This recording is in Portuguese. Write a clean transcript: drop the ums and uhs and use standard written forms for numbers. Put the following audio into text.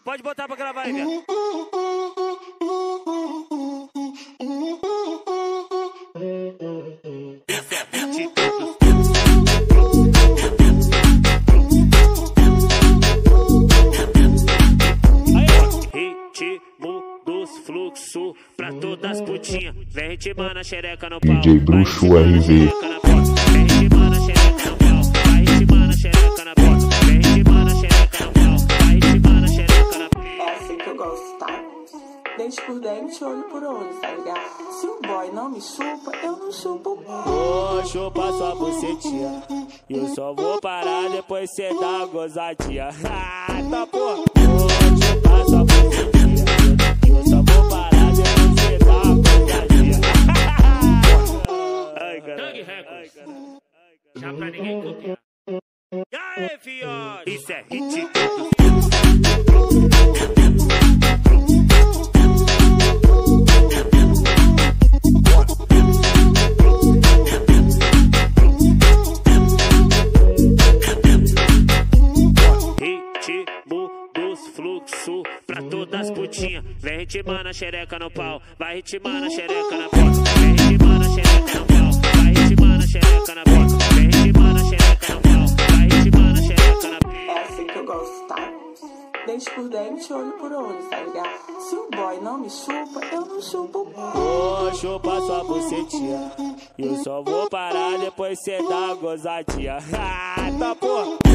Pode botar pra gravar aí, velho. Ritmo dos fluxos pra todas as putinhas. Vem ritmando a xereca no pau. DJ Bruxo RV. Vem ritmando a xereca no pau. Vai ritmando a xereca na porta. Vem ritmando a xereca no pau. Vai ritmando a xereca na porta. É assim que eu gosto, tá? Dente por dente, olho por olho, tá ligado? Se o boy não me chupa, eu não chupo. Vou chupar sua bucetinha. E eu só vou parar depois cê dá uma gozadinha. Tá porra. Vou chupar sua bucetinha. E eu só vou parar depois cê dá uma gozadinha. Ai, caralho. Já pra ninguém copiar. E aí, fiote? Isso é hit. Ritmo dos fluxos pra todas as putinhas. Vem ritmando a xereca no pau. Vai ritmando a xereca na porta. Vem ritmando a xereca no pau. Vai ritmando a xereca na porta. Vem ritmando a xereca no pau. Vai ritmando a xereca na porta. É assim que eu gosto, tá? Dente por dente, olho por olho, tá ligado? Se o boy não me chupa, eu não chupo. Vou chupar sua bucetinha. E eu só vou parar depois cê dá uma gozadinha. Tá porra.